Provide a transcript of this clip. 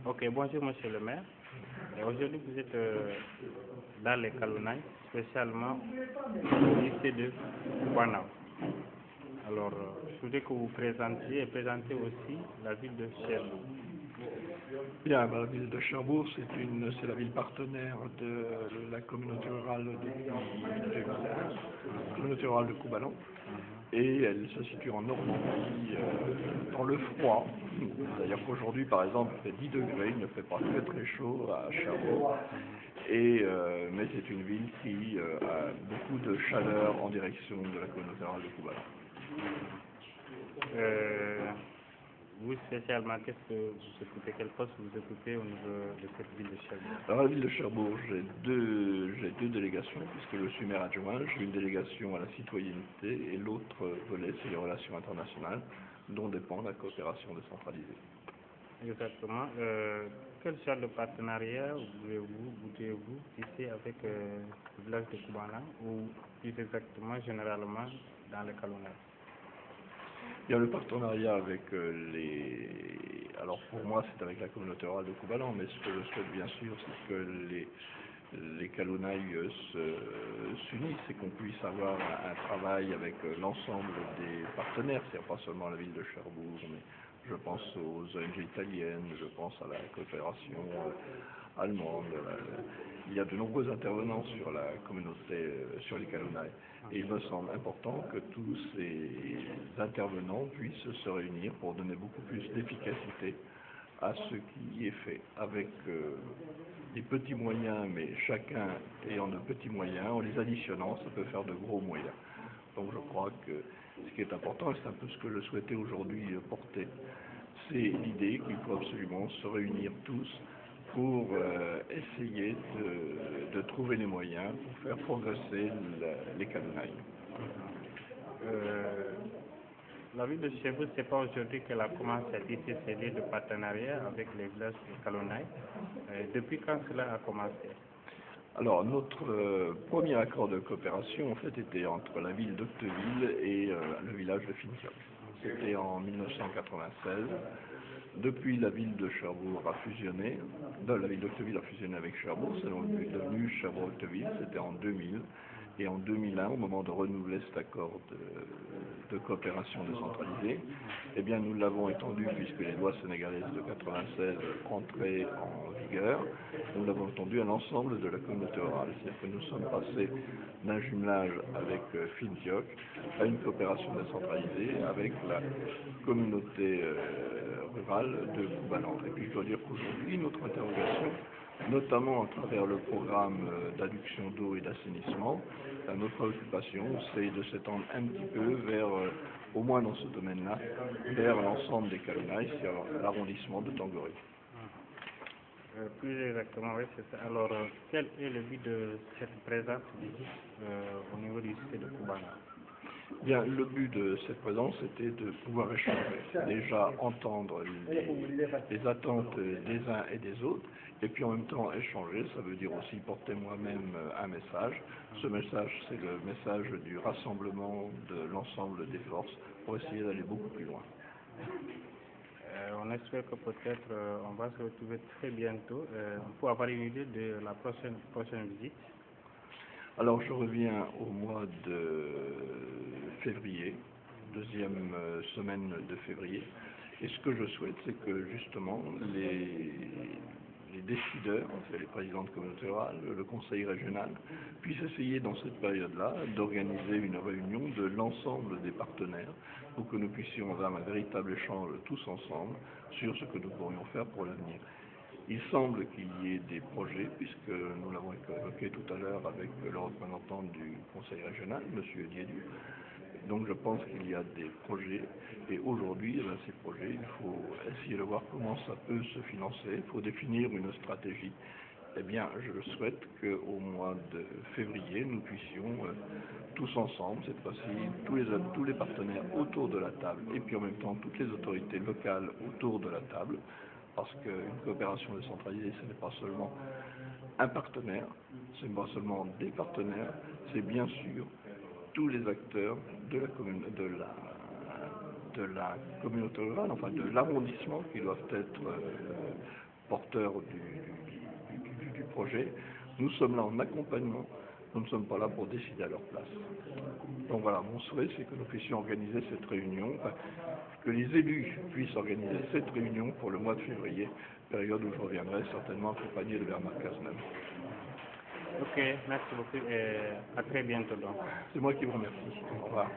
Ok, bonjour Monsieur le maire. Et aujourd'hui, vous êtes dans les Kalounailles, spécialement au lycée de Koubanao. Alors, je voudrais que vous présentiez et présentez aussi la ville de Cherbourg. Bien, la ville de Cherbourg, c'est la ville partenaire de la communauté rurale depuis 2011, la communauté rurale de Koubalan, et elle se situe en Normandie, dans le froid. C'est-à-dire qu'aujourd'hui, par exemple, il fait 10 degrés, il ne fait pas très très chaud à Cherbourg, mais c'est une ville qui a beaucoup de chaleur en direction de la communauté rurale de Koubalan. Vous spécialement, qu'est-ce que vous occupez, quel poste vous occupez au niveau de cette ville de Cherbourg? Alors, la ville de Cherbourg, j'ai deux délégations, puisque je suis maire adjoint. J'ai une délégation à la citoyenneté et l'autre volet, c'est les relations internationales, dont dépend la coopération décentralisée. Exactement. Quel genre de partenariat voudriez-vous tisser avec le village de Koubanao ou plus exactement, généralement, dans les Kalounailles? Il y a le partenariat avec Alors pour moi c'est avec la communauté rurale de Koubalan, mais ce que je souhaite bien sûr c'est que les Kalounailles s'unissent et qu'on puisse avoir un travail avec l'ensemble des partenaires, c'est-à-dire pas seulement la ville de Cherbourg, mais je pense aux ONG italiennes, je pense à la coopération allemande. Il y a de nombreux intervenants sur la communauté, sur les Kalounailles. Et il me semble important que tous ces intervenants puissent se réunir pour donner beaucoup plus d'efficacité à ce qui est fait, avec des petits moyens, mais chacun ayant de petits moyens, en les additionnant, ça peut faire de gros moyens. Donc je crois que ce qui est important, et c'est un peu ce que je souhaitais aujourd'hui porter, c'est l'idée qu'il faut absolument se réunir tous pour essayer de trouver les moyens pour faire progresser les Kalounailles. La ville de Cherbourg, c'est pas aujourd'hui qu'elle a commencé à tisser ses liens de partenariat avec les villages de Kalounailles. Depuis quand cela a commencé? Alors, notre premier accord de coopération, en fait, était entre la ville d'Octeville et le village de Fintioch. C'était en 1996. Depuis, la ville de Cherbourg a fusionné. La ville d'Octeville a fusionné avec Cherbourg. C'est donc devenu Cherbourg-Octeville. C'était en 2000. Et en 2001, au moment de renouveler cet accord de coopération décentralisée, eh bien, nous l'avons étendu puisque les lois sénégalaises de 1996 entraient en vigueur. Nous l'avons étendu à l'ensemble de la communauté rurale. C'est-à-dire que nous sommes passés d'un jumelage avec Fintioch à une coopération décentralisée avec la communauté rurale de Koubalan. Et puis je dois dire qu'aujourd'hui, notre interrogation, notamment à travers le programme d'adduction d'eau et d'assainissement, notre préoccupation, c'est de s'étendre un petit peu vers, au moins dans ce domaine-là, vers l'ensemble des Kalounailles, c'est-à-dire l'arrondissement de Tangory. Plus exactement, oui, c'est ça. Alors, quel est le but de cette présence au niveau du lycée de Koubanao? Bien, le but de cette présence était de pouvoir échanger, déjà entendre les attentes des uns et des autres, et puis en même temps échanger, ça veut dire aussi porter moi-même un message. Ce message, c'est le message du rassemblement de l'ensemble des forces pour essayer d'aller beaucoup plus loin. On espère que peut-être on va se retrouver très bientôt pour avoir une idée de la prochaine visite. Alors je reviens au mois de février, deuxième semaine de février, et ce que je souhaite, c'est que justement les décideurs, c'est les présidents de communauté rurale, le conseil régional, puissent essayer dans cette période-là d'organiser une réunion de l'ensemble des partenaires pour que nous puissions avoir un véritable échange tous ensemble sur ce que nous pourrions faire pour l'avenir. Il semble qu'il y ait des projets, puisque nous l'avons évoqué tout à l'heure avec le représentant du conseil régional, M. Diédu. Donc je pense qu'il y a des projets, et aujourd'hui, ces projets, il faut essayer de voir comment ça peut se financer, il faut définir une stratégie. Eh bien, je souhaite qu'au mois de février, nous puissions tous ensemble, cette fois-ci, tous les partenaires autour de la table, et puis en même temps toutes les autorités locales autour de la table, parce qu'une coopération décentralisée, ce n'est pas seulement un partenaire, ce n'est pas seulement des partenaires, c'est bien sûr tous les acteurs de la communauté rurale, enfin de l'arrondissement qui doivent être porteurs du projet. Nous sommes là en accompagnement, nous ne sommes pas là pour décider à leur place. Donc voilà, mon souhait, c'est que nous puissions organiser cette réunion, que les élus puissent organiser cette réunion pour le mois de février, période où je reviendrai certainement accompagné de Bernard Cazeneuve. Ok, merci beaucoup et à très bientôt donc. C'est moi qui vous remercie. Au revoir.